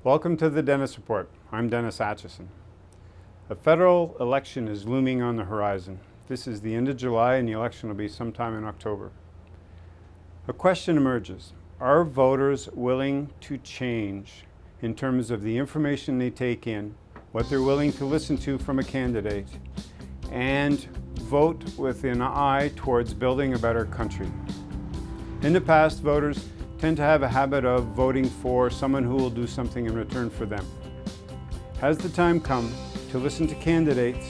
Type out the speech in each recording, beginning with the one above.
Welcome to the Dennis Report. I'm Dennis Atchison. A federal election is looming on the horizon. This is the end of July and the election will be sometime in October. A question emerges. Are voters willing to change in terms of the information they take in, what they're willing to listen to from a candidate, and vote with an eye towards building a better country? In the past, voters tend to have a habit of voting for someone who will do something in return for them. Has the time come to listen to candidates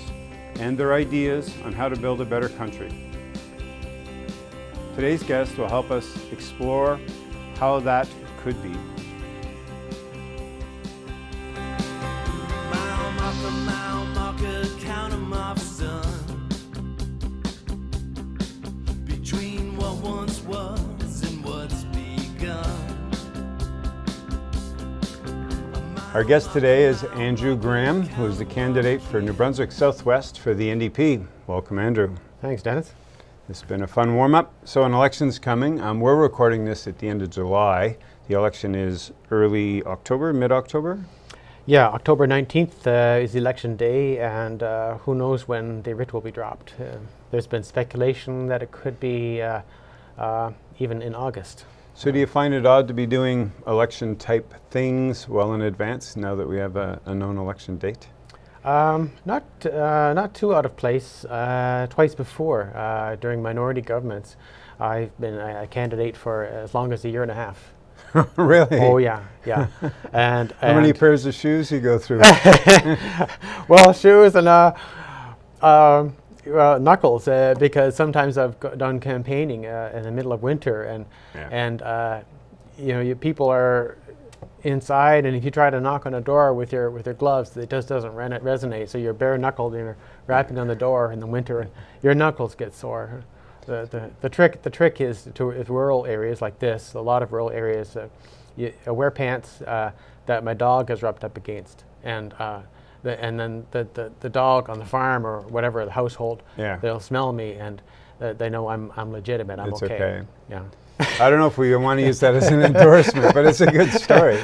and their ideas on how to build a better country? Today's guest will help us explore how that could be. Our guest today is Andrew Graham, who is the candidate for New Brunswick South West for the NDP. Welcome, Andrew. Thanks, Dennis. It's been a fun warm-up. So an election's coming. We're recording this at the end of July. The election is early October, mid-October? Yeah, October 19th is election day, and who knows when the writ will be dropped. There's been speculation that it could be even in August. So do you find it odd to be doing election-type things well in advance now that we have a known election date? Not too out of place. Twice before, during minority governments, I've been a candidate for as long as a year and a half. Really? Oh yeah. And how many pairs of shoes you go through? Well, shoes and knuckles, because sometimes I've done campaigning in the middle of winter, and people are inside, and if you try to knock on a door with your gloves, it just doesn't resonate. So you're bare knuckled, and you're rapping on the door in the winter, and your knuckles get sore. The trick is to rural areas like this. A lot of rural areas, I wear pants that my dog has rubbed up against, and then the dog on the farm or whatever, the household, they'll smell me and they know I'm legitimate. I'm okay. Yeah. I don't know if we want to use that as an endorsement, but it's a good story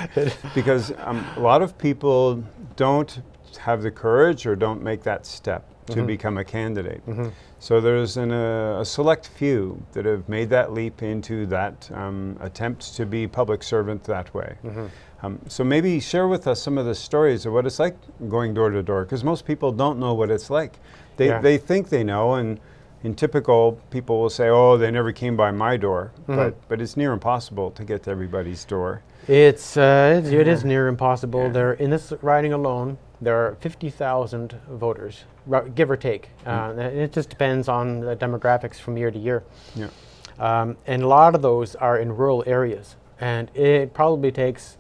because a lot of people don't have the courage or don't make that step to become a candidate. So there's a select few that have made that leap into that attempt to be public servant that way. So maybe share with us some of the stories of what it's like going door to door, because most people don't know what it's like. They think they know, and in typical, people will say, oh, they never came by my door, but it's near impossible to get to everybody's door. It is near impossible. There, in this riding alone, there are 50,000 voters, give or take. And it just depends on the demographics from year to year. And a lot of those are in rural areas. And it probably takes,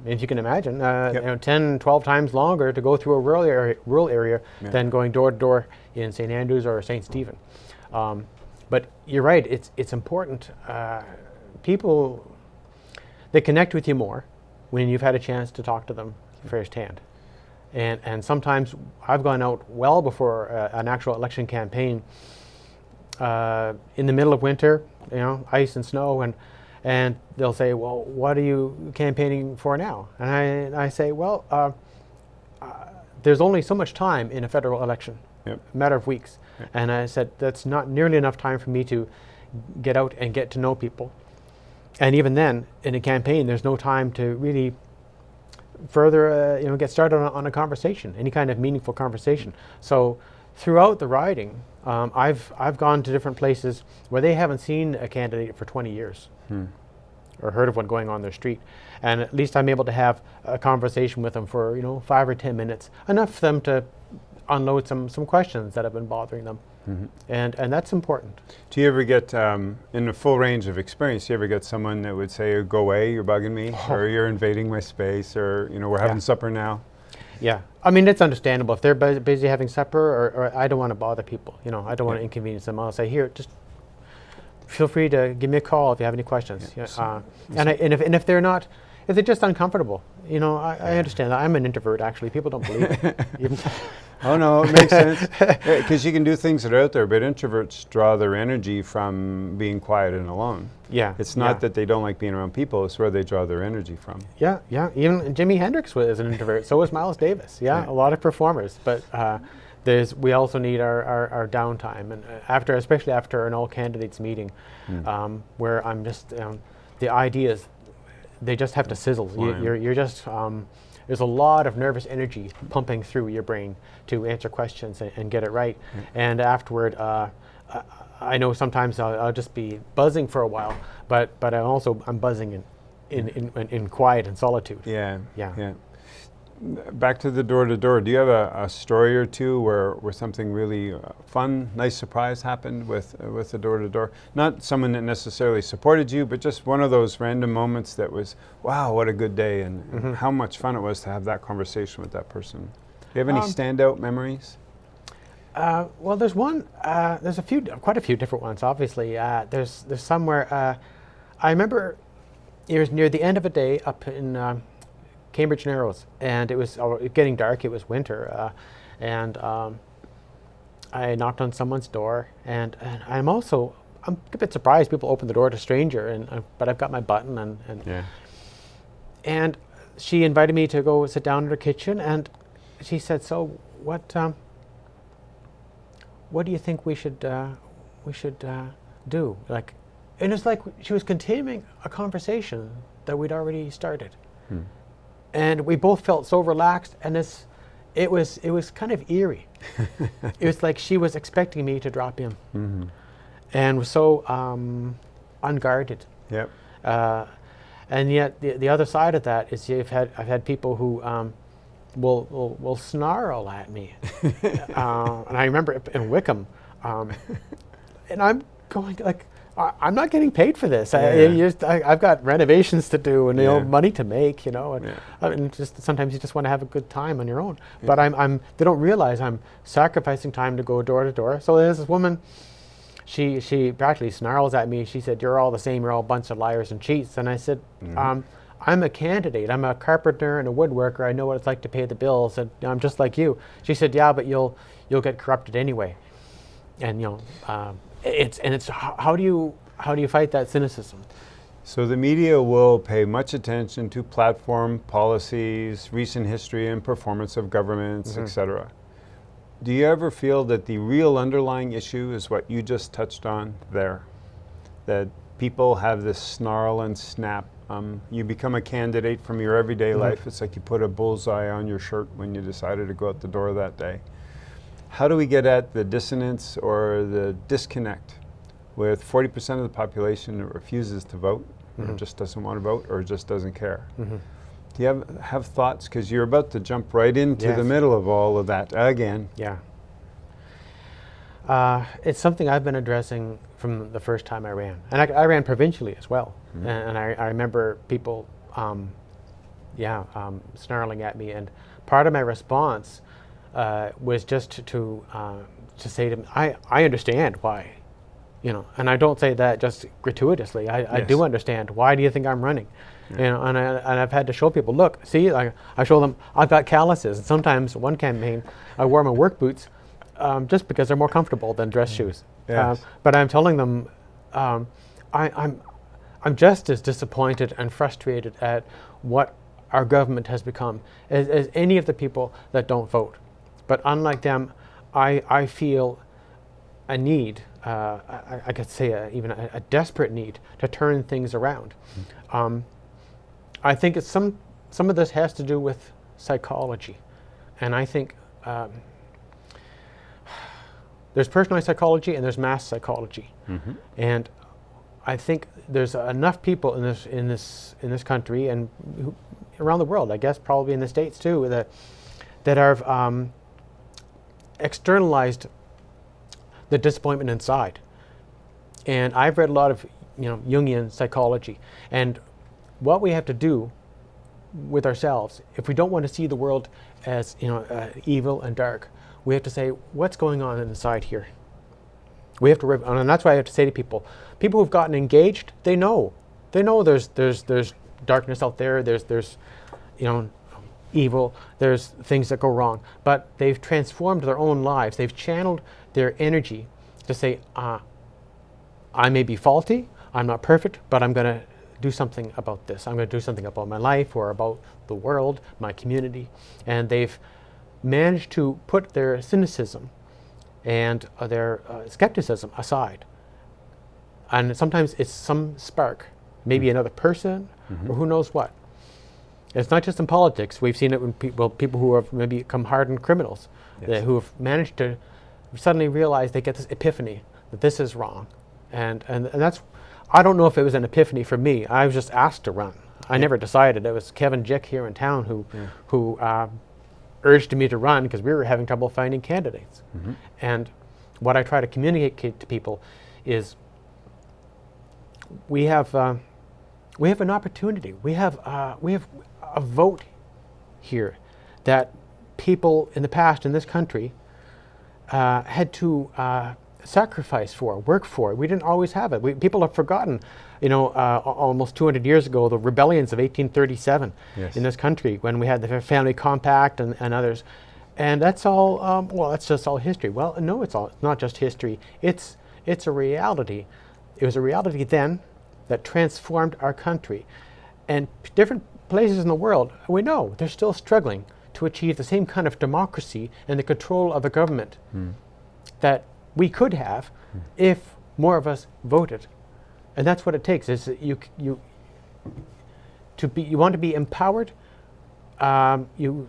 if you can imagine, 10, 12 times longer to go through a rural area than going door to door in St. Andrews or St. Stephen. But you're right, it's important. People, they connect with you more when you've had a chance to talk to them firsthand. And sometimes I've gone out well before an actual election campaign in the middle of winter, ice and snow, and they'll say, well, what are you campaigning for now? And I say, well, there's only so much time in a federal election, a matter of weeks. And I said, that's not nearly enough time for me to get out and get to know people. And even then, in a campaign, there's no time to really further, get started on a conversation, any kind of meaningful conversation. So throughout the riding, I've gone to different places where they haven't seen a candidate for 20 years or heard of one going on their street. And at least I'm able to have a conversation with them for, 5 or 10 minutes, enough for them to unload some questions that have been bothering them. And that's important. Do you ever get, in a full range of experience, do you ever get someone that would say, go away, you're bugging me, or you're invading my space, or, we're having supper now? Yeah, I mean, it's understandable. If they're busy having supper, or I don't want to bother people, I don't want to inconvenience them. I'll say, here, just feel free to give me a call if you have any questions. And if they're not is it just uncomfortable? You know, I understand that. I'm an introvert, actually. People don't believe it. Even Oh no, it makes sense. Because you can do things that are out there, but introverts draw their energy from being quiet and alone. yeah. It's not that they don't like being around people, it's where they draw their energy from. Yeah, yeah. Even Jimi Hendrix was an introvert. So was Miles Davis. Yeah, Yeah. a lot of performers. But we also need our downtime, and especially after an all candidates meeting, where I'm just the ideas, they just have to sizzle. You're just there's a lot of nervous energy pumping through your brain to answer questions and get it right. And afterward, I know sometimes I'll just be buzzing for a while, but I'm buzzing in quiet and solitude. Yeah. Yeah. Back to the door-to-door. Do you have a story or two where something really fun, nice surprise happened with the door-to-door? Not someone that necessarily supported you, but just one of those random moments that was, wow, what a good day, and how much fun it was to have that conversation with that person. Do you have any standout memories? Well, there's one. There's quite a few different ones. Obviously, there's somewhere. I remember it was near the end of a day up in Cambridge Narrows, and it was getting dark. It was winter, and I knocked on someone's door, and I'm a bit surprised people open the door to a stranger, but I've got my button, and she invited me to go sit down in her kitchen, and she said, "So what do you think we should do?" Like, and it's like she was continuing a conversation that we'd already started. And we both felt so relaxed, and it was kind of eerie. It was like she was expecting me to drop in, and was so unguarded. Yep. And yet the other side of that is I've had people who will snarl at me, and I remember in Wickham, and I'm going like, I'm not getting paid for this. I've got renovations to do and money to make, and I mean, just sometimes you just want to have a good time on your own. But they don't realize I'm sacrificing time to go door to door. So there's this woman, she practically snarls at me. She said, "You're all the same. You're all a bunch of liars and cheats." And I said, "I'm a candidate. I'm a carpenter and a woodworker. I know what it's like to pay the bills, and I'm just like you." She said, "Yeah, but you'll get corrupted anyway." And it's how do you fight that cynicism? So the media will pay much attention to platform policies, recent history and performance of governments, etc. Do you ever feel that the real underlying issue is what you just touched on there? That people have this snarl and snap. You become a candidate from your everyday life. It's like you put a bullseye on your shirt when you decided to go out the door that day. How do we get at the dissonance or the disconnect with 40% of the population that refuses to vote, or just doesn't want to vote, or just doesn't care? Do you have thoughts? Because you're about to jump right into the middle of all of that again. Yeah. It's something I've been addressing from the first time I ran. And I ran provincially as well. And I remember people snarling at me. And part of my response was just to say to them, I understand why, and I don't say that just gratuitously. I do understand. Why do you think I'm running? And I've had to show people, look, see, I show them I've got calluses. And sometimes one campaign, I wore my work boots just because they're more comfortable than dress shoes. But I'm telling them, I'm just as disappointed and frustrated at what our government has become as any of the people that don't vote. But unlike them, I feel a need, I could say even a desperate need to turn things around. I think it's some of this has to do with psychology. And I think there's personalized psychology and there's mass psychology. And I think there's enough people in this country and around the world, I guess probably in the States too, that have externalized the disappointment inside. And I've read a lot of Jungian psychology, and what we have to do with ourselves, if we don't want to see the world as evil and dark, we have to say, what's going on inside here? We have to, and that's why I have to say to people who've gotten engaged, they know there's darkness out there. There's evil. There's things that go wrong. But they've transformed their own lives. They've channeled their energy to say, I may be faulty, I'm not perfect, but I'm going to do something about this. I'm going to do something about my life or about the world, my community. And they've managed to put their cynicism and their skepticism aside. And sometimes it's some spark, maybe another person, or who knows what. It's not just in politics. We've seen it when people who have maybe become hardened criminals, who have managed to suddenly realize they get this epiphany that this is wrong. And that's, I don't know if it was an epiphany for me. I was just asked to run. I never decided. It was Kevin Jick here in town who urged me to run because we were having trouble finding candidates. And what I try to communicate to people is we have an opportunity. We have a vote here that people in the past in this country had to sacrifice for, work for. We didn't always have it. People have forgotten, almost 200 years ago, the rebellions of 1837 in this country when we had the Family Compact and others. And that's all, that's just all history. Well, no, it's not just history. It's a reality. It was a reality then that transformed our country. And different places in the world, we know they're still struggling to achieve the same kind of democracy and the control of the government that we could have if more of us voted. And that's what it takes. Is you want to be empowered. You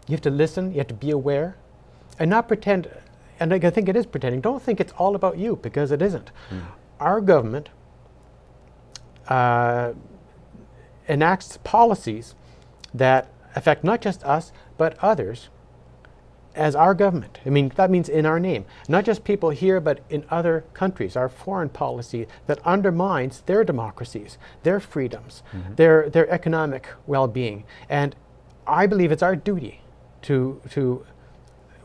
have to listen. You have to be aware, and not pretend. And I think it is pretending. Don't think it's all about you, because it isn't. Our government enacts policies that affect not just us but others as our government. I mean, that means in our name. Not just people here, but in other countries. Our foreign policy that undermines their democracies, their freedoms, their economic well-being. And I believe it's our duty to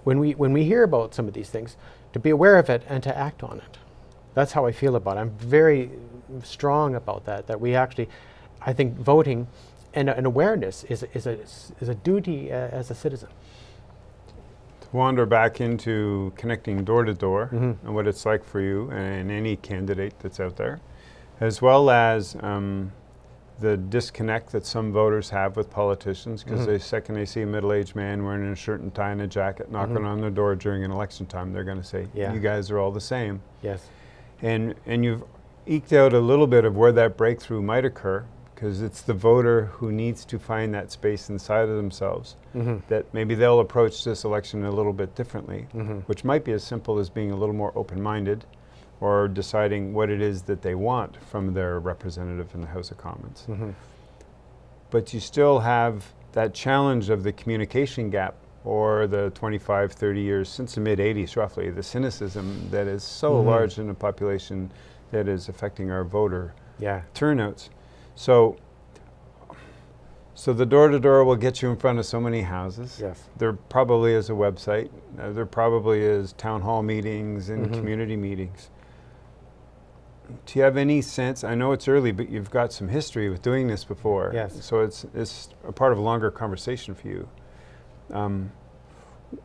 when we hear about some of these things, to be aware of it and to act on it. That's how I feel about it. I'm very strong about that we actually, I think voting and awareness is a duty as a citizen. To wander back into connecting door to door and what it's like for you and any candidate that's out there, as well as the disconnect that some voters have with politicians, because the second they see a middle-aged man wearing a shirt and tie and a jacket knocking on their door during an election time, they're going to say, you guys are all the same. Yes. And you've eked out a little bit of where that breakthrough might occur, because it's the voter who needs to find that space inside of themselves that maybe they'll approach this election a little bit differently, which might be as simple as being a little more open-minded or deciding what it is that they want from their representative in the House of Commons. But you still have that challenge of the communication gap, or the 25, 30 years since the mid-'80s roughly, the cynicism that is so large in the population that is affecting our voter turnouts. So the door-to-door will get you in front of so many houses. Yes. There probably is a website. There probably is town hall meetings and community meetings. Do you have any sense? I know it's early, but you've got some history with doing this before. Yes. So it's a part of a longer conversation for you.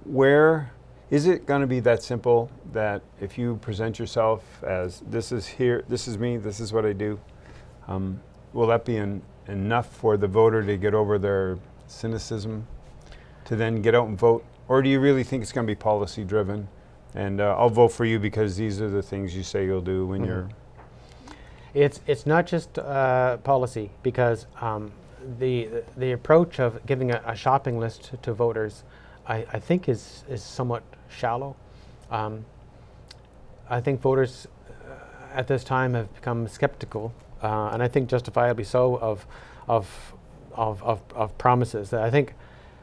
Where is it going to be that simple that if you present yourself as this is me, this is what I do, will that be enough for the voter to get over their cynicism to then get out and vote? Or do you really think it's going to be policy driven? And I'll vote for you because these are the things you say you'll do when you're... It's not just policy, because the approach of giving a shopping list to voters, I think is somewhat shallow. I think voters at this time have become skeptical, and I think justifiably so, of promises. That I think,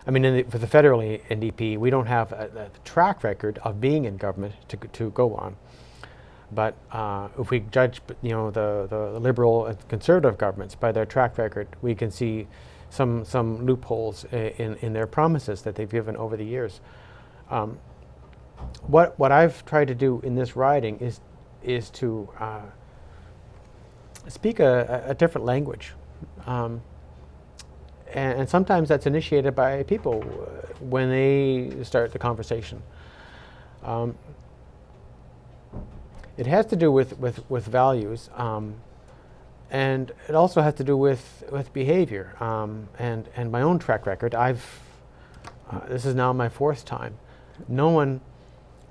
I mean, for the federal NDP, we don't have a track record of being in government to go on. But if we judge, the Liberal and Conservative governments by their track record, we can see some loopholes in their promises that they've given over the years. What I've tried to do in this riding is to speak a different language, And sometimes that's initiated by people when they start the conversation. It has to do with values, and it also has to do with behavior, and my own track record. This is now my 4th time. No one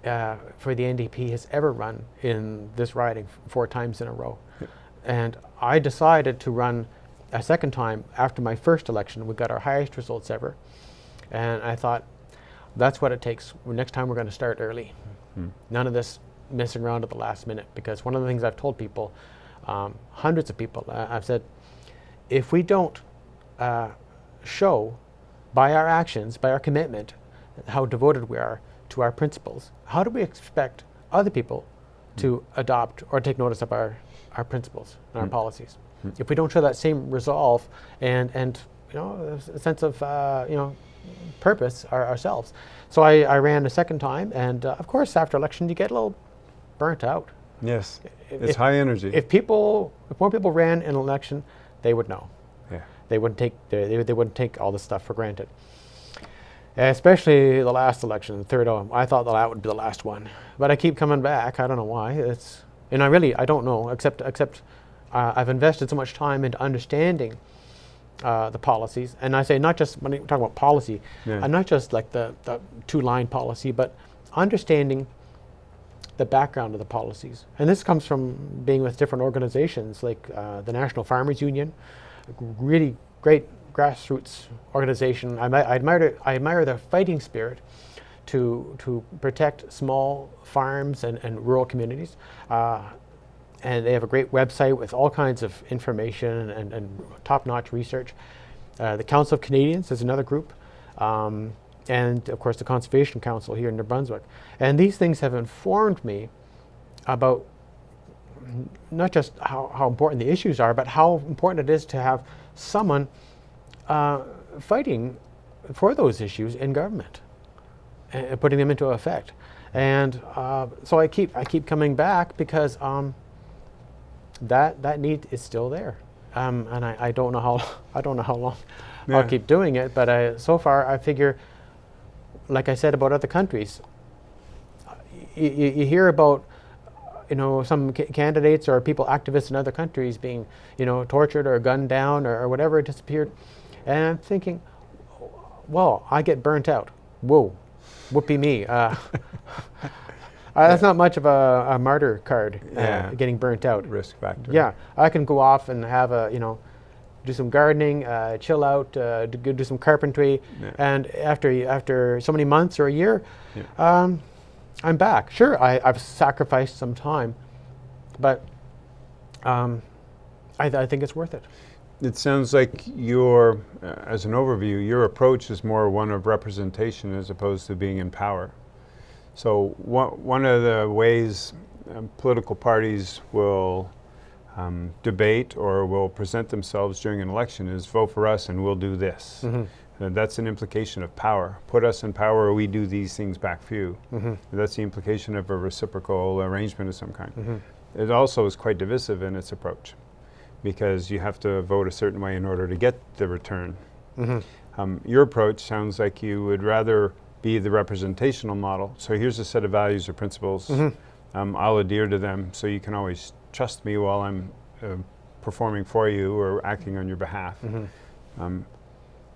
for the NDP has ever run in this riding 4 times in a row. Yep. And I decided to run a 2nd time after my 1st election. We got our highest results ever. And I thought, that's what it takes. Next time we're going to start early. Mm-hmm. None of this messing around at the last minute. Because one of the things I've told people, hundreds of people, I've said, if we don't show by our actions, by our commitment, how devoted we are to our principles, how do we expect other people to adopt or take notice of our principles and our policies? If we don't show that same resolve and a sense of purpose ourselves. So I ran a 2nd time, and of course after election you get a little burnt out. Yes, it's high energy. If more people ran in an election, they would know. Yeah. They wouldn't take all this stuff for granted. Especially the last election, the 3rd. I thought that would be the last one, but I keep coming back. I don't know why. I don't know. Except I've invested so much time into understanding the policies, and I say not just when you talk about policy, not just like the 2-line policy, but understanding the background of the policies. And this comes from being with different organizations like the National Farmers Union, a really great grassroots organization. I admire their fighting spirit to protect small farms and rural communities. And they have a great website with all kinds of information and top-notch research. The Council of Canadians is another group. And of course the Conservation Council here in New Brunswick. And these things have informed me about not just how important the issues are, but how important it is to have someone fighting for those issues in government and putting them into effect. And so I keep coming back because that need is still there. And I don't know how long I'll keep doing it, but so far I figure, like I said about other countries, you hear about some candidates or people, activists in other countries being tortured or gunned down or whatever, disappeared, and I'm thinking, well, I get burnt out. Whoa, whoopee me. That's not much of a martyr card, getting burnt out. Risk factor. Yeah, I can go off and have do some gardening, chill out, do some carpentry, and after so many months or a year, I'm back. Sure, I've sacrificed some time, but I think it's worth it. It sounds like as an overview, your approach is more one of representation as opposed to being in power. So one of the ways political parties will debate or will present themselves during an election is vote for us and we'll do this. Mm-hmm. And that's an implication of power. Put us in power or we do these things back for you. Mm-hmm. That's the implication of a reciprocal arrangement of some kind. Mm-hmm. It also is quite divisive in its approach because you have to vote a certain way in order to get the return. Mm-hmm. Your approach sounds like you would rather be the representational model. So here's a set of values or principles. Mm-hmm. I'll adhere to them so you can always trust me while I'm performing for you or acting on your behalf. Mm-hmm.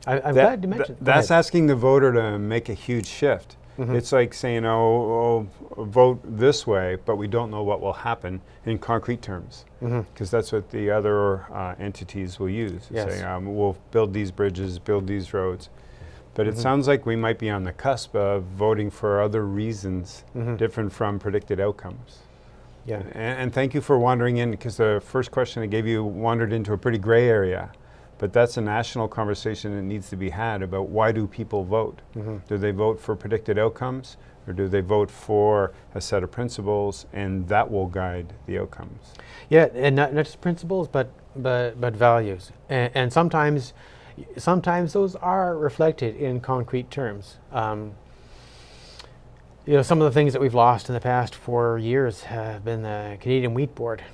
I'm glad you mentioned that. That's asking the voter to make a huge shift. Mm-hmm. It's like saying, vote this way, but we don't know what will happen in concrete terms. Because that's what the other entities will use. Yes. Say, we'll build these bridges, build these roads. But it sounds like we might be on the cusp of voting for other reasons different from predicted outcomes. Yeah. And thank you for wandering in, because the first question I gave you wandered into a pretty gray area. But that's a national conversation that needs to be had about why do people vote? Do they vote for predicted outcomes, or do they vote for a set of principles, and that will guide the outcomes? Yeah, and not just principles, but values. And sometimes those are reflected in concrete terms. Some of the things that we've lost in the past 4 years have been the Canadian Wheat Board,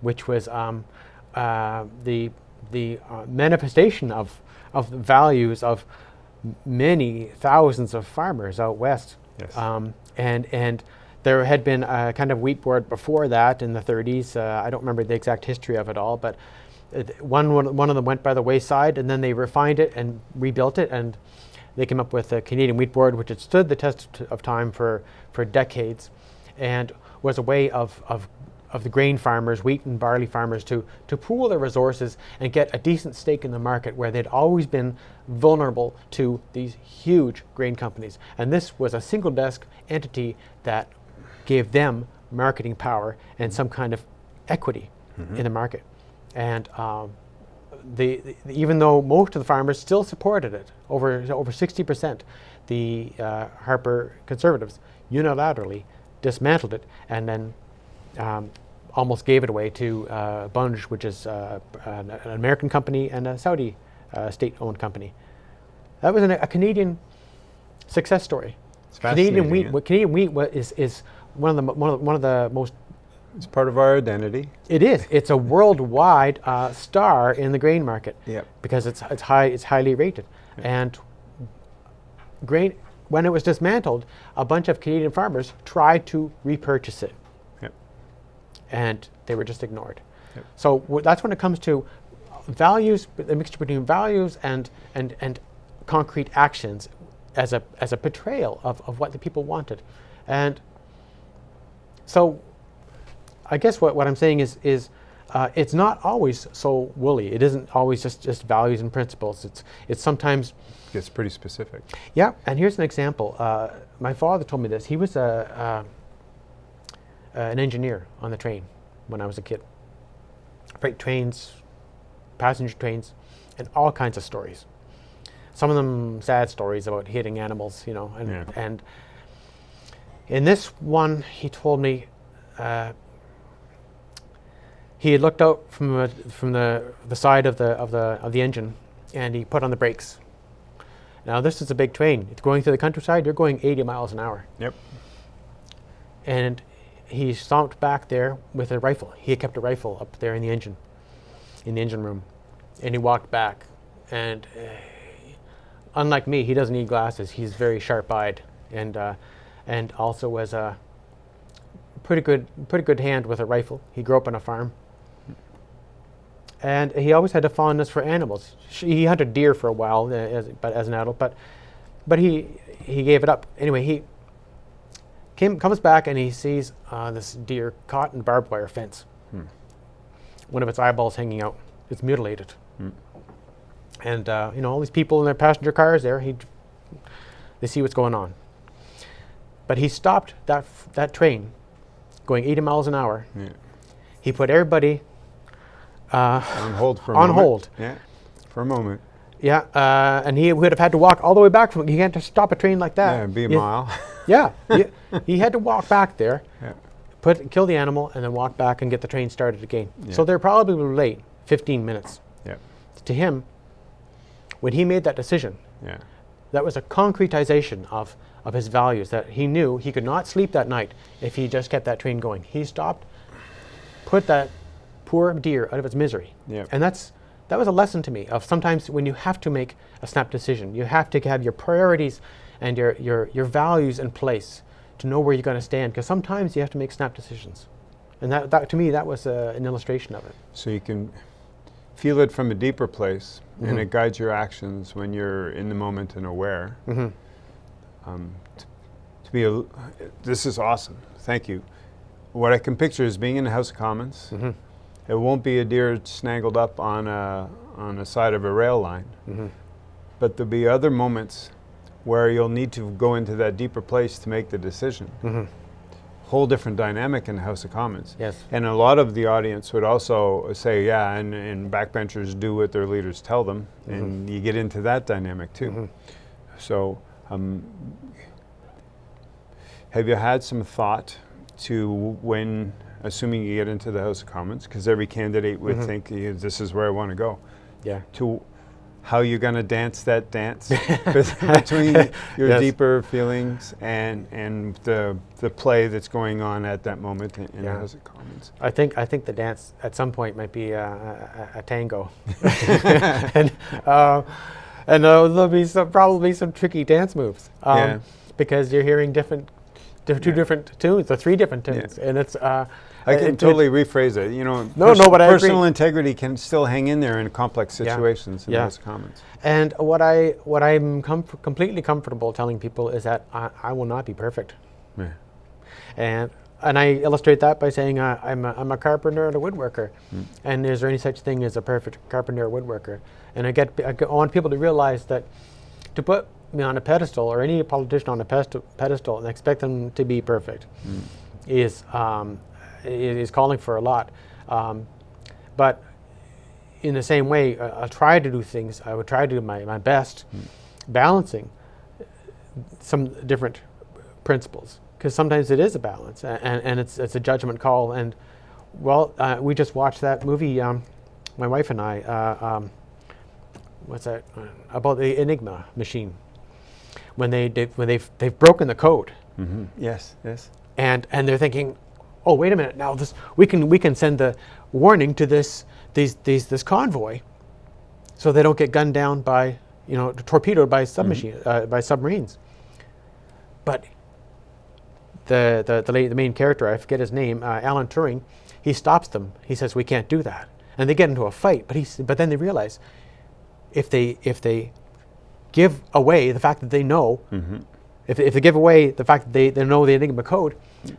which was the manifestation of the values of many thousands of farmers out west. Yes. And there had been a kind of wheat board before that in the 30s. I don't remember the exact history of it all, but one of them went by the wayside, and then they refined it and rebuilt it, and they came up with a Canadian wheat board, which had stood the test of time for decades, and was a way of the grain farmers, wheat and barley farmers, to pool their resources and get a decent stake in the market where they'd always been vulnerable to these huge grain companies. And this was a single desk entity that gave them marketing power and some kind of equity in the market. And even though most of the farmers still supported it, over 60%, the Harper Conservatives unilaterally dismantled it and then almost gave it away to Bunge, which is an American company and a Saudi state-owned company. That was a Canadian success story. It's fascinating. Canadian wheat is one of the most. It's part of our identity. It is. It's a worldwide star in the grain market. Yep. Because it's highly rated. Yep. And grain, when it was dismantled, a bunch of Canadian farmers tried to repurchase it. Yep. And they were just ignored. Yep. So that's when it comes to values, the mixture between values and concrete actions as a portrayal of what the people wanted. And so I guess what I'm saying is it's not always so woolly. It isn't always just values and principles. It's sometimes gets pretty specific. Yeah, and here's an example. My father told me this. He was an engineer on the train when I was a kid. Freight trains, passenger trains, and all kinds of stories. Some of them sad stories about hitting animals, and in this one he told me he had looked out from the side of the engine, and he put on the brakes. Now this is a big train. It's going through the countryside. You're going 80 miles an hour. Yep. And he stomped back there with a rifle. He had kept a rifle up there in the engine room, and he walked back. And unlike me, he doesn't need glasses. He's very sharp-eyed, and also was a pretty good hand with a rifle. He grew up on a farm, and he always had a fondness for animals. He hunted deer for a while, as an adult, but he gave it up. Anyway, he comes back and he sees this deer caught in barbed wire fence. One of its eyeballs hanging out. It's mutilated. And all these people in their passenger cars there, they see what's going on. But he stopped that train going 80 miles an hour. Yeah. He put everybody on hold for a on moment. hold. Yeah, for a moment. Yeah, and he would have had to walk all the way back from. He can't just stop a train like that. Yeah, it'd be a mile. Yeah, he had to walk back there, Yeah. kill the animal, and then walk back and get the train started again. Yeah. So they're probably late 15 minutes. Yeah. To him, when he made that decision, Yeah. that was a concretization of his values, that he knew he could not sleep that night if he just kept that train going. He stopped, put that poor deer out of its misery. Yeah. And that was a lesson to me of sometimes when you have to make a snap decision, you have to have your priorities and your values in place to know where you're going to stand, because sometimes you have to make snap decisions. And that to me, that was an illustration of it. So you can feel it from a deeper place, and it guides your actions when you're in the moment and aware. This is awesome. Thank you. What I can picture is being in the House of Commons. It won't be a deer snaggled up on a side of a rail line, but there'll be other moments where you'll need to go into that deeper place to make the decision. Whole different dynamic in the House of Commons. Yes. And a lot of the audience would also say, yeah, and backbenchers do what their leaders tell them, and you get into that dynamic too. So have you had some thought to when, assuming you get into the House of Commons, because every candidate would think, this is where I want to go. Yeah. To how you're going to dance that dance between your Yes. deeper feelings and the play that's going on at that moment in the House of Commons. I think the dance at some point might be a tango, and there'll be probably some tricky dance moves. Because you're hearing two different tunes, or three different tunes, and it's. I can totally rephrase it. You know, but I personal agree. integrity can still hang in there in complex situations in the House of Commons. And what I'm completely comfortable telling people is that I will not be perfect. Yeah. And I illustrate that by saying I'm a carpenter and a woodworker, and is there any such thing as a perfect carpenter or woodworker? And I want people to realize that to put me on a pedestal, or any politician on a pedestal, and expect them to be perfect is calling for a lot. But in the same way, I'll try to do things. I would try to do my best, balancing some different principles, because sometimes it is a balance, and it's a judgment call. And we just watched that movie, my wife and I. What's that about the Enigma machine? When they've broken the code. Mm-hmm. Yes. And they're thinking, oh, wait a minute, now we can send the warning to this convoy, so they don't get gunned down by, torpedoed by submarines. But the main character, I forget his name, Alan Turing, he stops them. He says, we can't do that, and they get into a fight. But then they realize, if they give away the fact that they know, if they give away the fact that they know the Enigma code,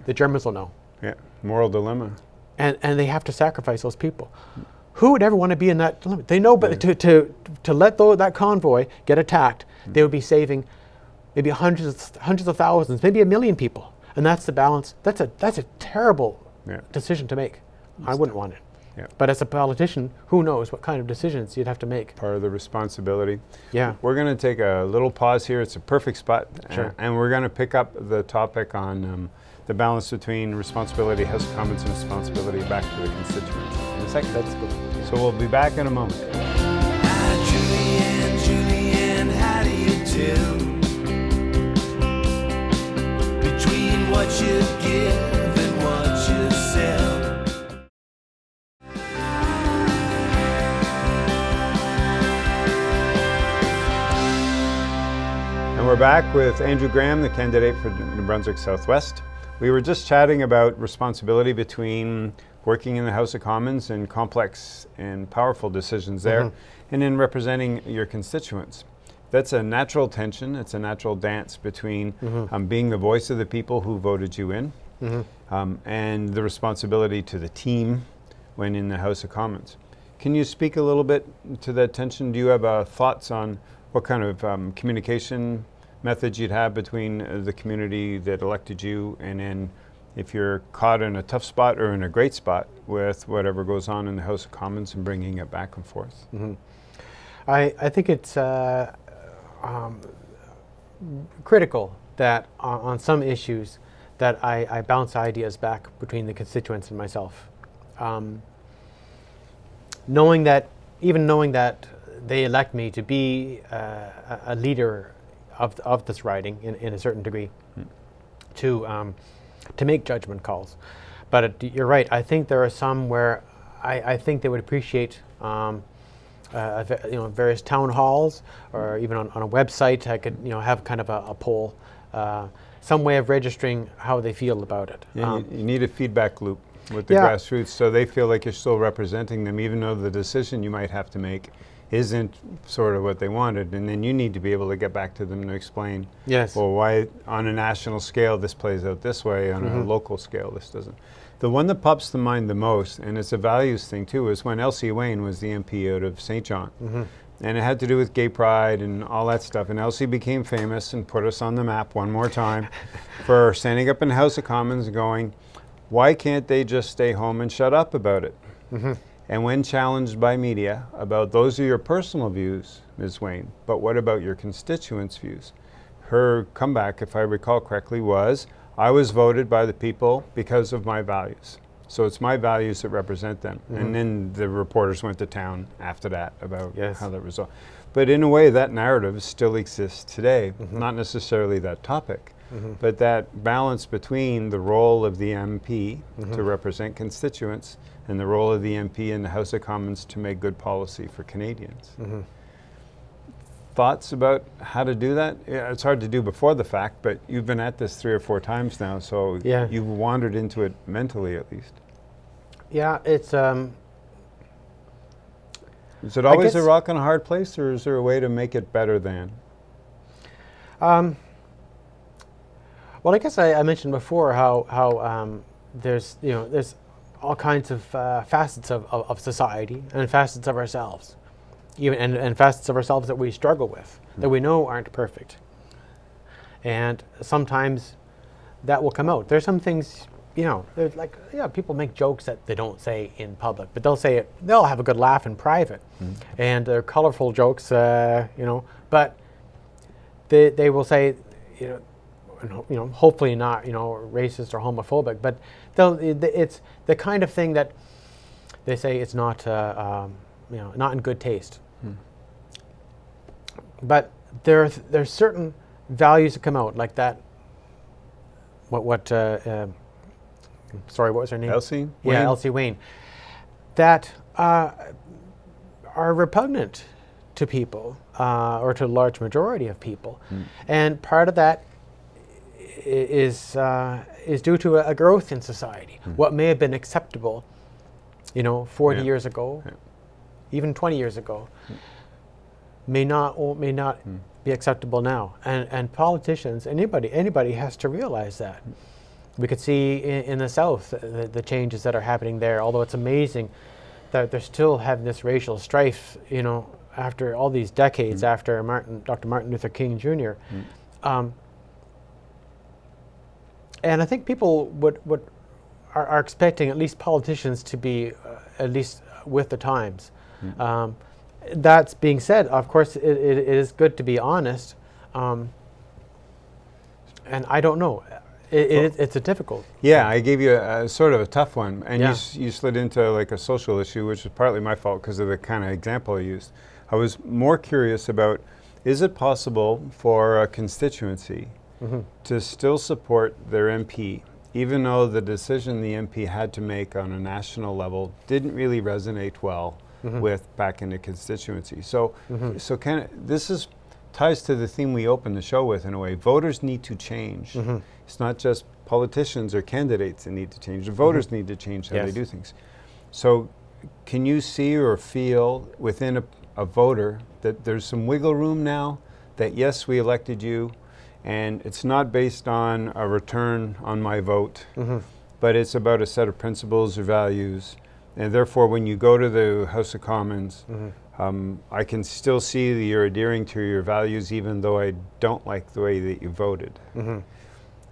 the Germans will know. Yeah, moral dilemma. And they have to sacrifice those people. Who would ever want to be in that dilemma? They know, but to let that convoy get attacked, they would be saving maybe hundreds of thousands, maybe 1 million people. And that's the balance. That's a terrible decision to make. I wouldn't want it. Yeah. But as a politician, who knows what kind of decisions you'd have to make. Part of the responsibility. Yeah. We're going to take a little pause here. It's a perfect spot. Sure. And we're going to pick up the topic on the balance between responsibility, House of Commons, and responsibility back to the constituents in a second. That's good. So we'll be back in a moment. Julianne, how do you tell between what you give and what you sell? And we're back with Andrew Graham, the candidate for New Brunswick South West. We were just chatting about responsibility between working in the House of Commons and complex and powerful decisions there, and in representing your constituents. That's a natural tension. It's a natural dance between being the voice of the people who voted you in and the responsibility to the team when in the House of Commons. Can you speak a little bit to that tension? Do you have thoughts on what kind of communication methods you'd have between the community that elected you, and then if you're caught in a tough spot or in a great spot with whatever goes on in the House of Commons and bringing it back and forth? I think it's critical that on some issues that I bounce ideas back between the constituents and myself. Knowing that they elect me to be a leader of this riding in a certain degree, to make judgment calls. But you're right. I think there are some where I think they would appreciate various town halls, or even on a website. I could have kind of a poll, some way of registering how they feel about it. Yeah, you need a feedback loop with the grassroots, so they feel like you're still representing them, even though the decision you might have to make isn't sort of what they wanted, and then you need to be able to get back to them to explain, well, why on a national scale this plays out this way, on a local scale this doesn't. The one that pops to mind the most, and it's a values thing too, is when Elsie Wayne was the MP out of St. John. And it had to do with gay pride and all that stuff. And Elsie became famous and put us on the map one more time for standing up in the House of Commons and going, why can't they just stay home and shut up about it? And when challenged by media about those are your personal views, Ms. Wayne, but what about your constituents' views? Her comeback, if I recall correctly, was, I was voted by the people because of my values. So it's my values that represent them. And then the reporters went to town after that about how that resolved. But in a way, that narrative still exists today, not necessarily that topic, but that balance between the role of the MP to represent constituents and the role of the MP in the House of Commons to make good policy for Canadians. Thoughts about how to do that? Yeah, it's hard to do before the fact, but you've been at this 3 or 4 times now, so Yeah. you've wandered into it mentally at least. Yeah, it's Is it always a guess- rock and a hard place, or is there a way to make it better than? well, I guess I mentioned before how there's there's all kinds of facets of society and facets of ourselves, even and facets of ourselves that we struggle with, that we know aren't perfect, and sometimes that will come out. There's some things, there's people make jokes that they don't say in public, but they'll have a good laugh in private, and they're colorful jokes, but they will say, hopefully not, racist or homophobic, but it's the kind of thing that they say it's not, not in good taste. But there's certain values that come out like that. Sorry, what was her name? Elsie? Yeah, Wayne? Elsie Wayne. That are repugnant to people, or to a large majority of people, and part of that is due to a growth in society. What may have been acceptable, 40 Yeah. years ago, even 20 years ago, may not be acceptable now. And politicians, anybody has to realize that. We could see in the South the changes that are happening there, although it's amazing that they're still having this racial strife, after all these decades after Dr. Martin Luther King Jr. And I think people are expecting at least politicians to be at least with the times. That's being said, of course, it is good to be honest, and I don't know. It's a difficult. Yeah, I gave you a sort of a tough one, and Yeah. you slid into like a social issue, which is partly my fault because of the kind of example I used. I was more curious about, is it possible for a constituency to still support their MP, even though the decision the MP had to make on a national level didn't really resonate well with back in the constituency? So, this ties to the theme we opened the show with in a way. Voters need to change. It's not just politicians or candidates that need to change. The voters need to change how they Yes. do things. So can you see or feel within a voter that there's some wiggle room now, that yes, we elected you, and it's not based on a return on my vote, but it's about a set of principles or values, and therefore when you go to the House of Commons, I can still see that you're adhering to your values even though I don't like the way that you voted.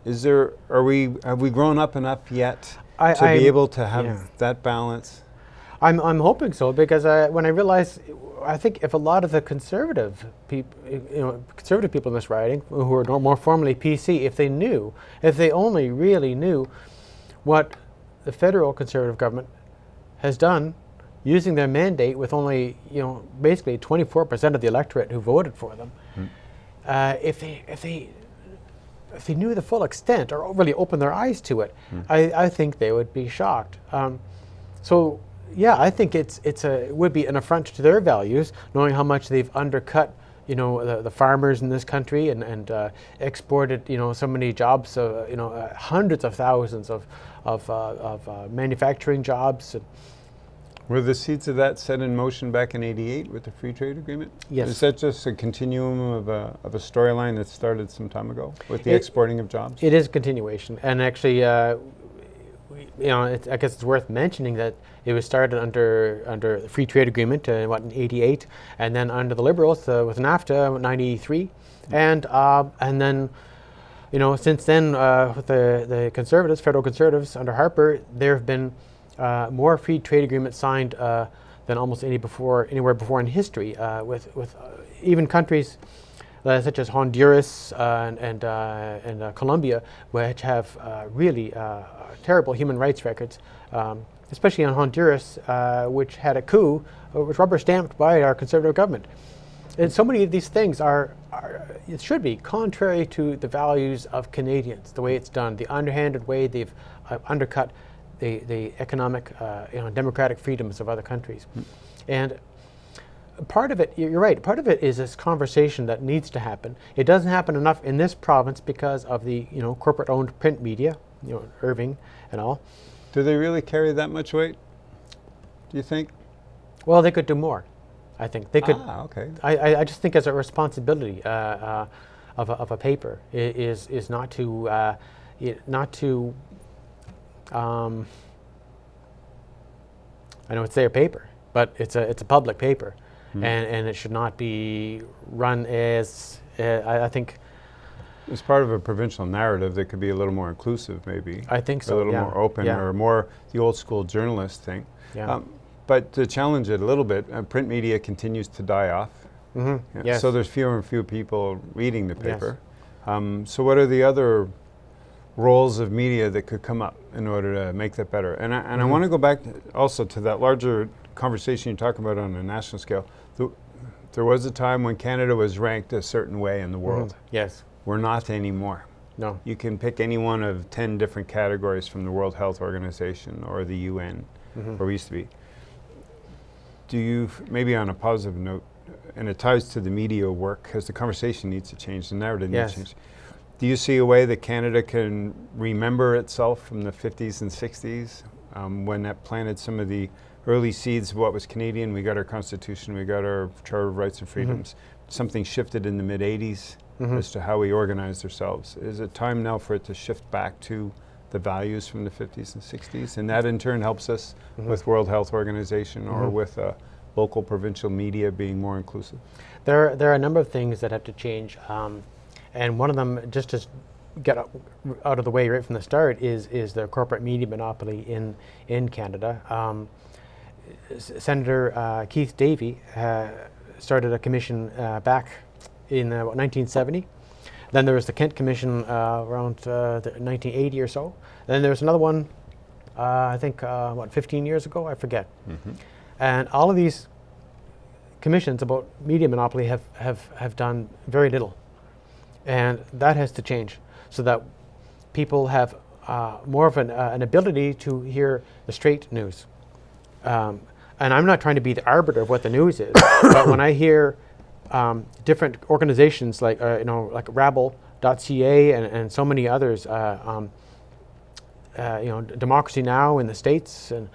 Have we grown up enough yet to be able to have that balance? I'm hoping so, because when I realize, I think if a lot of the conservative people in this riding, who are more formally PC, if they only really knew what the federal Conservative government has done, using their mandate with only basically 24% of the electorate who voted for them, if they knew the full extent or really opened their eyes to it, I think they would be shocked. So yeah, I think it would be an affront to their values, knowing how much they've undercut the farmers in this country and exported so many jobs, hundreds of thousands of manufacturing jobs. Were the seeds of that set in motion back in '88 with the free trade agreement? Yes. Is that just a continuum of a storyline that started some time ago with the exporting of jobs? It is a continuation, and actually, I guess it's worth mentioning that it was started under the free trade agreement in '88, and then under the Liberals with NAFTA in '93, and then since then with the Conservatives, federal Conservatives under Harper, there have been more free trade agreements signed than almost anywhere before in history, with even countries such as Honduras and Colombia, which have really terrible human rights records, especially in Honduras, which had a coup, which rubber stamped by our Conservative government. And so many of these things are, it should be contrary to the values of Canadians, the way it's done, the underhanded way they've undercut the economic, democratic freedoms of other countries. And part of it, you're right, part of it is this conversation that needs to happen. It doesn't happen enough in this province because of the, corporate-owned print media, Irving and all. Do they really carry that much weight, do you think? Well, they could do more. I think they could. Okay. I just think as a responsibility of a paper is not to I know it's their paper, but it's a public paper, and it should not be run as I think. As part of a provincial narrative that could be a little more inclusive, maybe. I think so. A little more open, or more the old school journalist thing. Yeah. But to challenge it a little bit, print media continues to die off. Yes. So there's fewer and fewer people reading the paper. So what are the other roles of media that could come up in order to make that better? And I want to go back also to that larger conversation you're talking about on a national scale. There was a time when Canada was ranked a certain way in the world. Yes. We're not anymore. No. You can pick any one of 10 different categories from the World Health Organization or the UN, or we used to be. Do you, maybe on a positive note, and it ties to the media work, because the conversation needs to change, the narrative needs to change. Do you see a way that Canada can remember itself from the 50s and 60s, when that planted some of the early seeds of what was Canadian? We got our Constitution, we got our Charter of Rights and Freedoms. Something shifted in the mid-80s as to how we organized ourselves. Is it time now for it to shift back to the values from the 50s and 60s? And that in turn helps us with World Health Organization or with local provincial media being more inclusive? There are a number of things that have to change. And one of them, just to get out of the way right from the start, is the corporate media monopoly in Canada. Senator Keith Davey started a commission back in 1970. Then there was the Kent Commission around 1980 or so. Then there was another one, I think, 15 years ago? I forget. And all of these commissions about media monopoly have done very little. And that has to change so that people have more of an ability to hear the straight news. And I'm not trying to be the arbiter of what the news is, but when I hear different organizations like like Rabble.ca and so many others, Democracy Now! In the States, and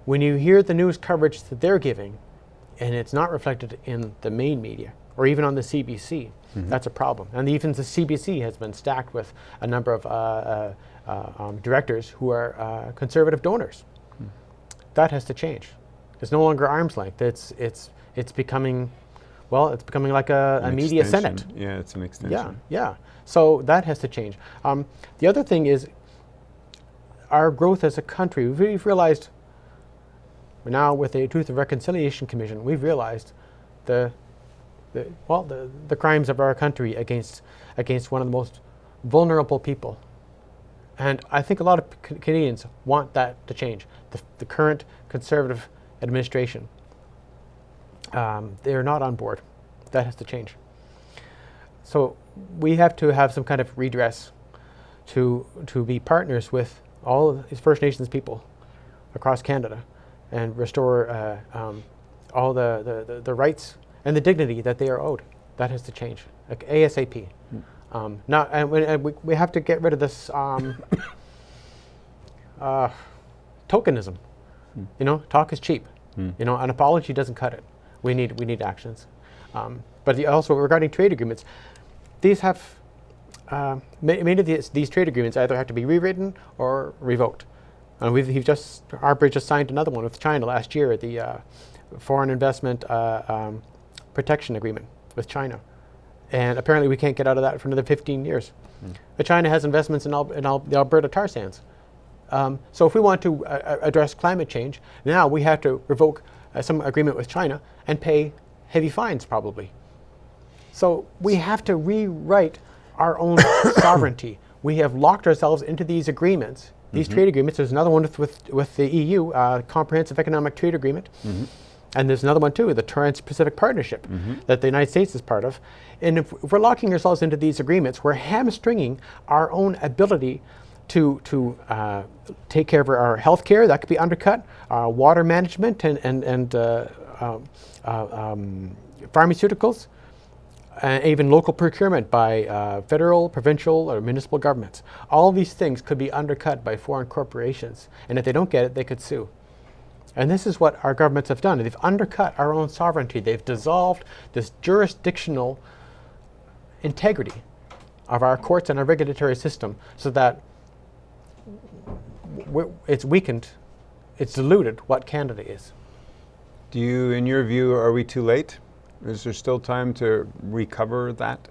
when you hear the news coverage that they're giving, and it's not reflected in the main media or even on the CBC, that's a problem. And even the CBC has been stacked with a number of directors who are conservative donors. That has to change. It's no longer arm's length. It's becoming, well, it's becoming like a media senate. Yeah, it's an extension. Yeah. So that has to change. The other thing is our growth as a country. We've realized now with the Truth and Reconciliation Commission, we've realized the crimes of our country against one of the most vulnerable people. And I think a lot of Canadians want that to change. The current Conservative administration, they're not on board. That has to change. So we have to have some kind of redress to be partners with all of these First Nations people across Canada and restore all the rights and the dignity that they are owed. That has to change, like ASAP. We have to get rid of this tokenism. Talk is cheap. An apology doesn't cut it. We need actions. But also regarding trade agreements, these have many of these trade agreements either have to be rewritten or revoked. And Harper just signed another one with China last year, the Foreign Investment Protection Agreement with China. And apparently we can't get out of that for another 15 years. But China has investments in the Alberta tar sands. So if we want to address climate change, now we have to revoke some agreement with China and pay heavy fines probably. So we have to rewrite our own sovereignty. We have locked ourselves into these agreements, these trade agreements. There's another one with the EU, Comprehensive Economic Trade Agreement. And there's another one too, the Trans-Pacific Partnership that the United States is part of. And if we're locking ourselves into these agreements, we're hamstringing our own ability to take care of our health care. That could be undercut, water management and pharmaceuticals, even local procurement by federal, provincial, or municipal governments. All these things could be undercut by foreign corporations. And if they don't get it, they could sue. And this is what our governments have done. They've undercut our own sovereignty. They've dissolved this jurisdictional integrity of our courts and our regulatory system so that it's weakened, it's diluted what Canada is. Do you, in your view, are we too late? Is there still time to recover that?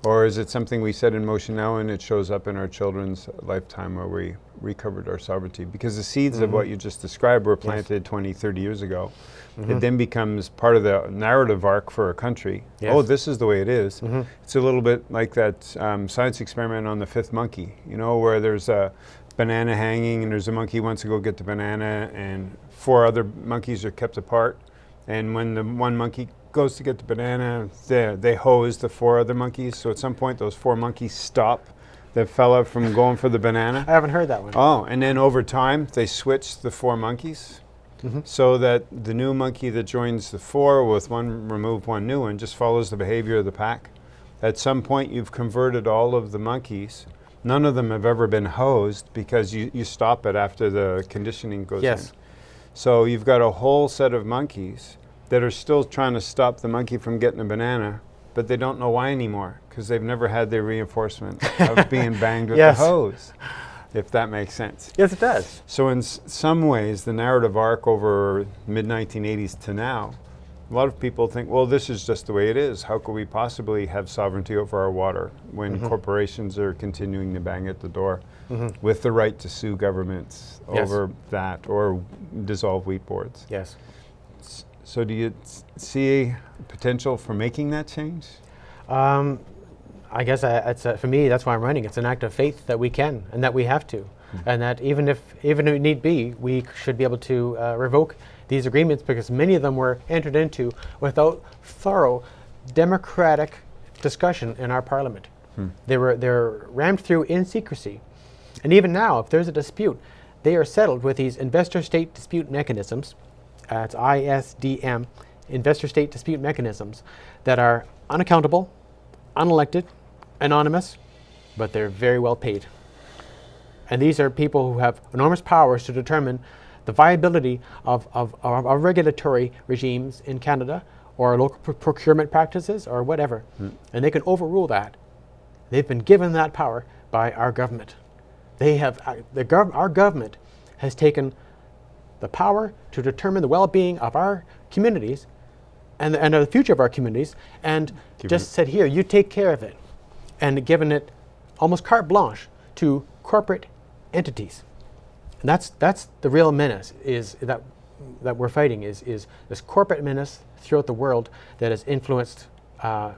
Or is it something we set in motion now and it shows up in our children's lifetime where we recovered our sovereignty? Because the seeds of what you just described were planted 20, 30 years ago. It then becomes part of the narrative arc for a country. Oh, this is the way it is. It's a little bit like that science experiment on the fifth monkey, you know, where there's a banana hanging and there's a monkey who wants to go get the banana and 4 other monkeys are kept apart. And when the one monkey goes to get the banana, they hose the 4 other monkeys. So at some point, those 4 monkeys stop the fella from going for the banana. I haven't heard that one. Oh, and then over time, they switch the 4 monkeys so that the new monkey that joins the 4 with one remove one new one just follows the behavior of the pack. At some point, you've converted all of the monkeys. None of them have ever been hosed because you stop it after the conditioning goes in. So you've got a whole set of monkeys that are still trying to stop the monkey from getting a banana, but they don't know why anymore because they've never had their reinforcement of being banged with the hose, if that makes sense. Yes, it does. So in some ways, the narrative arc over mid-1980s to now, a lot of people think, well, this is just the way it is. How could we possibly have sovereignty over our water when corporations are continuing to bang at the door with the right to sue governments over that or dissolve wheat boards? Yes. So do you see potential for making that change? I guess it's for me, that's why I'm running. It's an act of faith that we can and that we have to. And that even if need be, we should be able to revoke these agreements because many of them were entered into without thorough democratic discussion in our parliament. They're rammed through in secrecy. And even now, if there's a dispute, they are settled with these investor-state dispute mechanisms. It's ISDM, investor-state dispute mechanisms, that are unaccountable, unelected, anonymous, but they're very well paid. And these are people who have enormous powers to determine the viability of regulatory regimes in Canada or local procurement practices or whatever. And they can overrule that. They've been given that power by our government. They have our government has taken the power to determine the well-being of our communities and the future of our communities and just said, here, you take care of it. And given it almost carte blanche to corporate entities. And that's the real menace is that we're fighting is this corporate menace throughout the world that has influenced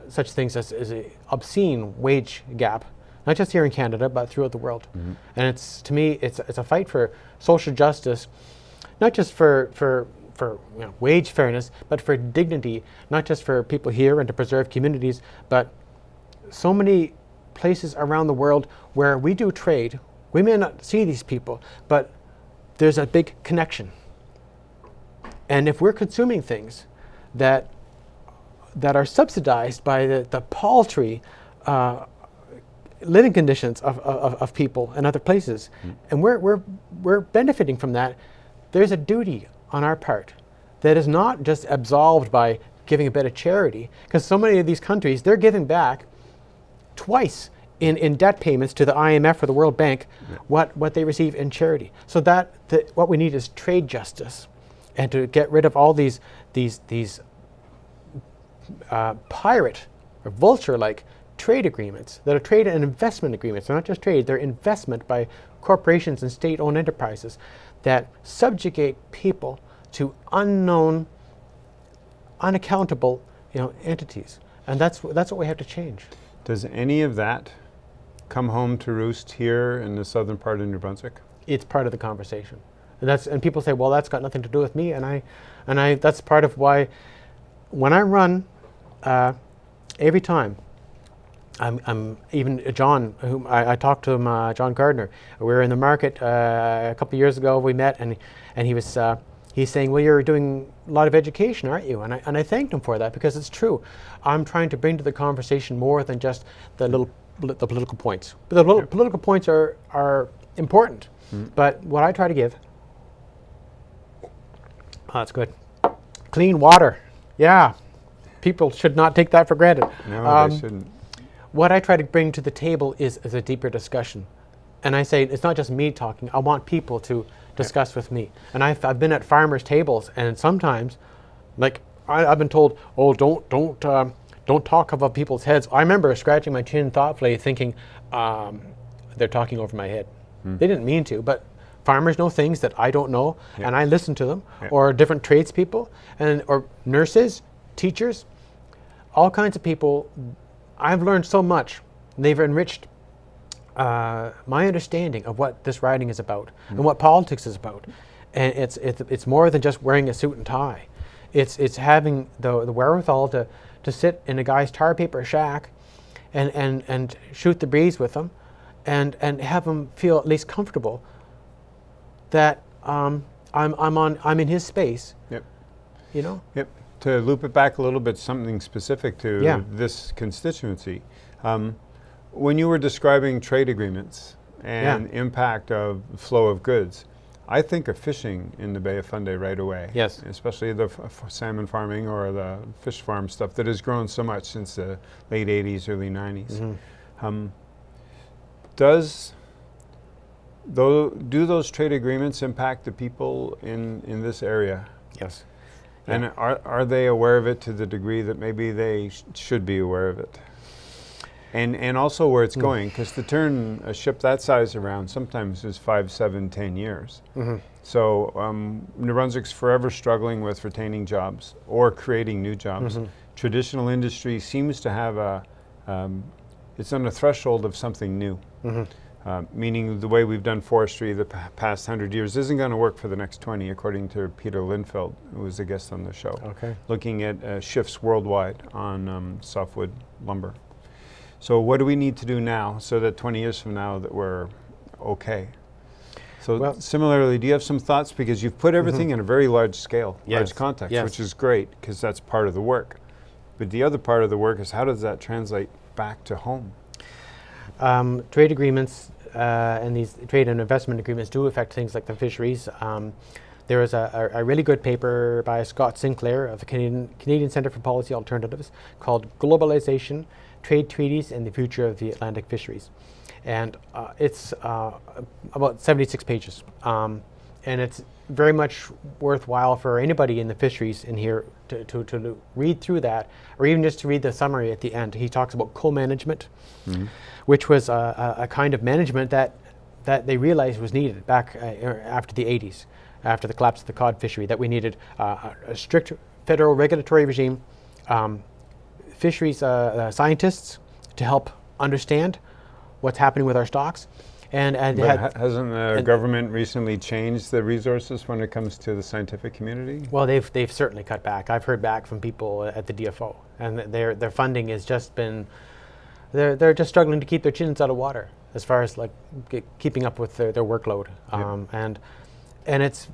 such things as an obscene wage gap, not just here in Canada, but throughout the world. And it's, to me, it's a fight for social justice, not just for wage fairness, but for dignity, not just for people here and to preserve communities, but so many places around the world where we do trade. We may not see these people, but there's a big connection. And if we're consuming things that are subsidized by the paltry living conditions of people and other places, and we're benefiting from that, there's a duty on our part that is not just absolved by giving a bit of charity, because so many of these countries, they're giving back twice in debt payments to the IMF or the World Bank what they receive in charity. So what we need is trade justice, and to get rid of all these pirate or vulture-like trade agreements that are trade and investment agreements. They're not just trade; they're investment by corporations and state-owned enterprises that subjugate people to unknown, unaccountable, entities. And that's what we have to change. Does any of that come home to roost here in the southern part of New Brunswick? It's part of the conversation. And people say, well, that's got nothing to do with me, and I that's part of why when I run, every time. I'm even John, whom I talked to him, John Gardner. We were in the market a couple of years ago. We met, and he was he's saying, "Well, you're doing a lot of education, aren't you?" And I thanked him for that, because it's true. I'm trying to bring to the conversation more than just the political points. But the political points are important. But what I try to give, that's good, clean water. Yeah, people should not take that for granted. No, they shouldn't. What I try to bring to the table is a deeper discussion. And I say, it's not just me talking. I want people to discuss with me. And I've been at farmers' tables, and sometimes, like, I've been told, oh, don't talk above people's heads. I remember scratching my chin thoughtfully, thinking, they're talking over my head. They didn't mean to, but farmers know things that I don't know, and I listen to them, or different tradespeople, or nurses, teachers, all kinds of people. I've learned so much. They've enriched my understanding of what this riding is about and what politics is about. And it's more than just wearing a suit and tie. It's having the wherewithal to sit in a guy's tar paper shack and shoot the breeze with them, and have them feel at least comfortable that I'm in his space. Yep. You know. Yep. To loop it back a little bit, something specific to this constituency. When you were describing trade agreements and impact of flow of goods, I think of fishing in the Bay of Fundy right away. Yes. Especially the salmon farming or the fish farm stuff that has grown so much since the late 80s, early 90s. Do those trade agreements impact the people in this area? Yes. And are they aware of it to the degree that maybe they should be aware of it? And also where it's going, because to turn a ship that size around sometimes is 5, 7, 10 years. So New Brunswick's forever struggling with retaining jobs or creating new jobs. Traditional industry seems to have it's on the threshold of something new. Meaning the way we've done forestry the past 100 years isn't going to work for the next 20, according to Peter Lindfeld, who was a guest on the show. Looking at shifts worldwide on softwood lumber. So what do we need to do now so that 20 years from now that we're okay? So similarly, do you have some thoughts? Because you've put everything in a very large scale, large context, which is great, because that's part of the work. But the other part of the work is, how does that translate back to home? Trade agreements and these trade and investment agreements do affect things like the fisheries. There was a really good paper by Scott Sinclair of the Canadian Centre for Policy Alternatives called Globalization, Trade Treaties and the Future of the Atlantic Fisheries. And it's about 76 pages. And it's very much worthwhile for anybody in the fisheries in here to read through that, or even just to read the summary at the end. He talks about co-management, which was a kind of management that they realized was needed back after the 80s, after the collapse of the cod fishery, that we needed a strict federal regulatory regime, fisheries scientists to help understand what's happening with our stocks. And hasn't the government recently changed the resources when it comes to the scientific community? Well, they've certainly cut back. I've heard back from people at the DFO, and their funding has just been, they're just struggling to keep their chins out of water as far as like keeping up with their workload. And it's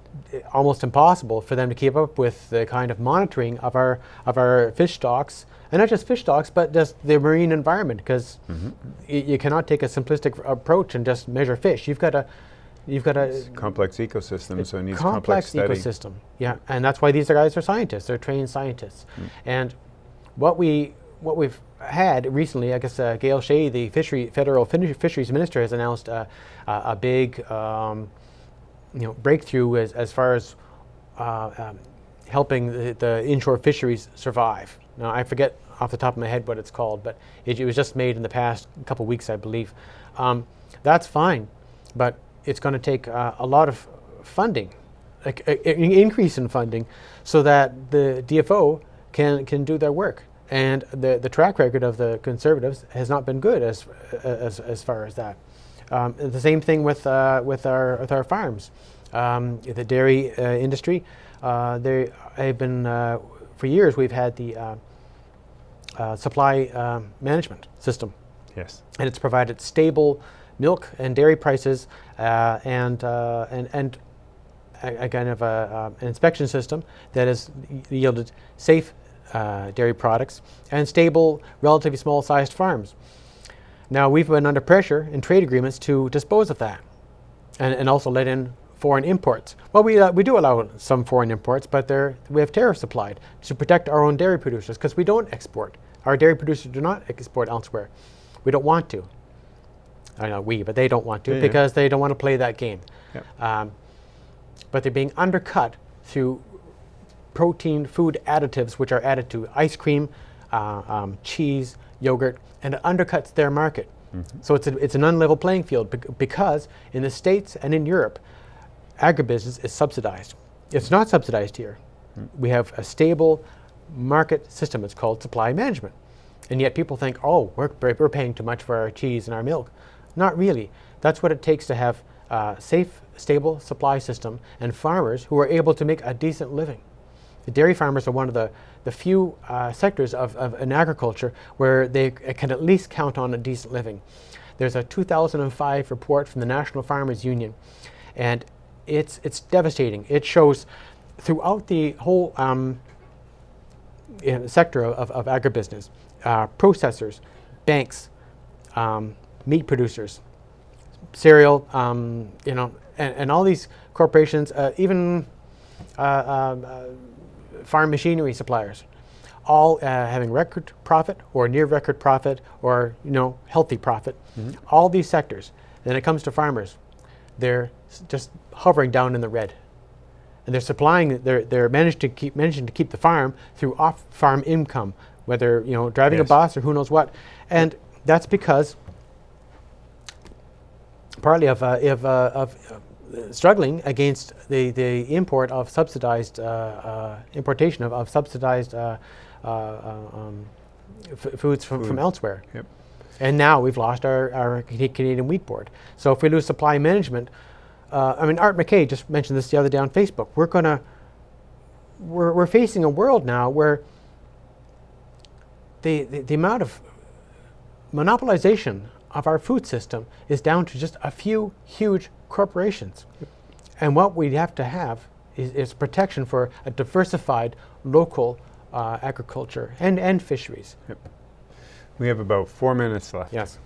almost impossible for them to keep up with the kind of monitoring of our fish stocks, and not just fish stocks, but just the marine environment, because you cannot take a simplistic approach and just measure fish. You've got a complex ecosystem, so it needs complex study. ecosystem. Yeah, and that's why these guys are scientists. They're trained scientists. And what we've had recently, I guess Gail Shea, the federal fisheries minister, has announced a big breakthrough as far as helping the inshore fisheries survive. Now, I forget off the top of my head what it's called, but it was just made in the past couple weeks, I believe. That's fine, but it's going to take a lot of funding, like an increase in funding, so that the DFO can do their work. And the track record of the Conservatives has not been good as far as that. The same thing with our farms. the dairy industry. They have been, for years, we've had the supply management system. Yes. And it's provided stable milk and dairy prices and a kind of an inspection system that has yielded safe dairy products and stable, relatively small-sized farms. Now, we've been under pressure in trade agreements to dispose of that and also let in foreign imports. Well, we do allow some foreign imports, but we have tariffs applied to protect our own dairy producers because we don't export. Our dairy producers do not export elsewhere. We don't want to. I know but they don't want to because they don't want to play that game. Yep. But they're being undercut through protein food additives which are added to ice cream, cheese, yogurt, and it undercuts their market. Mm-hmm. So it's an unlevel playing field because in the States and in Europe, agribusiness is subsidized. It's not subsidized here. We have a stable market system. It's called supply management. And yet people think, oh, we're paying too much for our cheese and our milk. Not really. That's what it takes to have a safe, stable supply system and farmers who are able to make a decent living. The dairy farmers are one of the few sectors in agriculture where they can at least count on a decent living. There's a 2005 report from the National Farmers Union, and it's devastating. It shows throughout the whole sector of agribusiness, processors, banks, meat producers, cereal, and all these corporations, even farm machinery suppliers, all having record profit or near record profit or healthy profit. Mm-hmm. All these sectors. Then it comes to farmers, they're just hovering down in the red, and they're supplying. They're managing to keep the farm through off-farm income, whether driving a bus or who knows what, and that's because partly of struggling against the import of subsidized importation of subsidized foods from elsewhere. Yep. And now we've lost our Canadian Wheat Board. So if we lose supply management, Art McKay just mentioned this the other day on Facebook. We're facing a world now where the amount of monopolization of our food system is down to just a few huge corporations. Yep. And what we have to have is protection for a diversified local agriculture and fisheries. Yep. We have about 4 minutes left. Yes.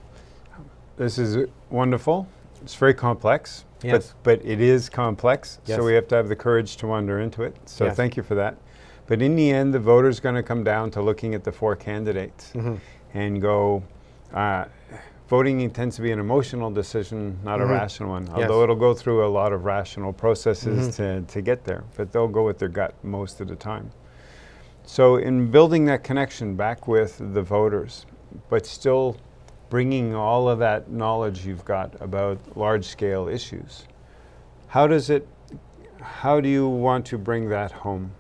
This is wonderful. It's very complex, yes. but it is complex, yes. so we have to have the courage to wander into it. So yes. Thank you for that. But in the end, the voter's going to come down to looking at the 4 candidates mm-hmm. and go, voting tends to be an emotional decision, not mm-hmm. a rational one, although yes. it'll go through a lot of rational processes mm-hmm. to get there, but they'll go with their gut most of the time. So in building that connection back with the voters, but still bringing all of that knowledge you've got about large-scale issues, how do you want to bring that home?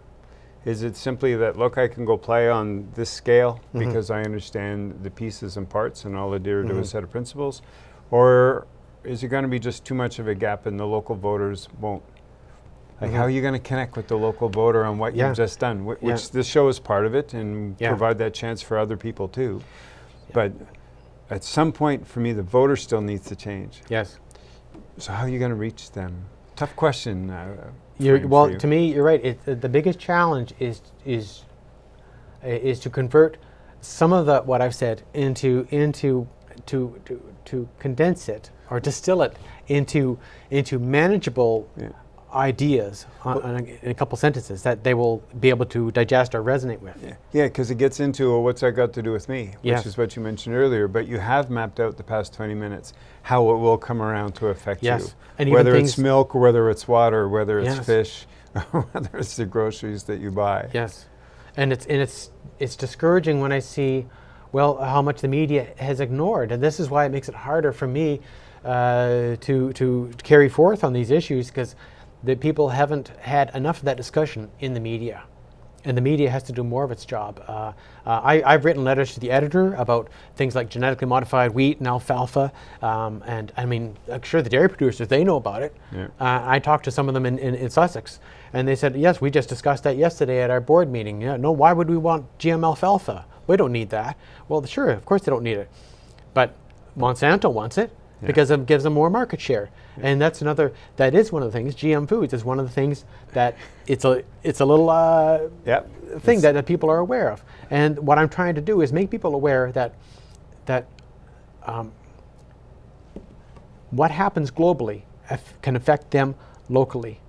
Is it simply that, look, I can go play on this scale mm-hmm. because I understand the pieces and parts and I'll adhere to a set of principles? Or is it going to be just too much of a gap and the local voters won't? Like, how are you going to connect with the local voter on what you've just done? Which this show is part of it, and provide that chance for other people too. But at some point, for me, the voter still needs to change. Yes. So how are you going to reach them? Tough question. To me, you're right. The biggest challenge is to convert some of what I've said into condense it or distill it into manageable ideas in a couple sentences that they will be able to digest or resonate with. Yeah, because it gets into what's that got to do with me, which is what you mentioned earlier. But you have mapped out the past 20 minutes how it will come around to affect you. And whether it's milk, or whether it's water, whether it's yes. fish, or whether it's the groceries that you buy. Yes, and it's discouraging when I see, how much the media has ignored, and this is why it makes it harder for me to carry forth on these issues, because the people haven't had enough of that discussion in the media. and the media has to do more of its job. I've written letters to the editor about things like genetically modified wheat and alfalfa, and I mean, I'm sure the dairy producers, they know about it. Yeah. I talked to some of them in Sussex, and they said, yes, we just discussed that yesterday at our board meeting. Yeah, no, why would we want GM alfalfa? We don't need that. Well, sure, of course they don't need it. But Monsanto wants it because it gives them more market share. And that is one of the things, GM foods is one of the things that it's a little thing that people are aware of. And what I'm trying to do is make people aware that what happens globally can affect them locally.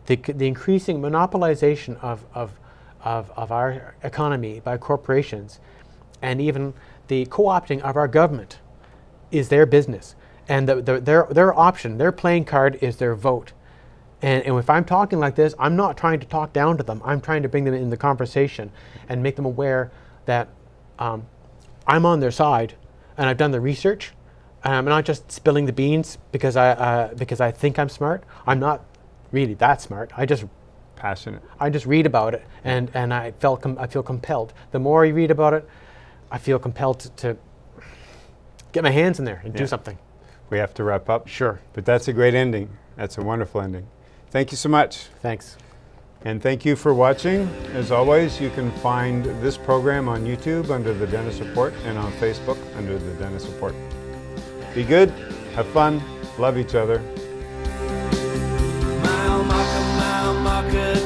The increasing monopolization of our economy by corporations, and even the co-opting of our government, is their business. And their option, their playing card is their vote. And if I'm talking like this, I'm not trying to talk down to them. I'm trying to bring them in the conversation and make them aware that I'm on their side, and I've done the research. And I'm not just spilling the beans because I think I'm smart. I'm not really that smart. I just read about it, and I feel compelled. The more I read about it, I feel compelled to get my hands in there and do something. We have to wrap up. Sure. But that's a great ending. That's a wonderful ending. Thank you so much. Thanks. And thank you for watching. As always, you can find this program on YouTube under The Dennis Report and on Facebook under The Dennis Report. Be good, have fun, love each other. Mile marker,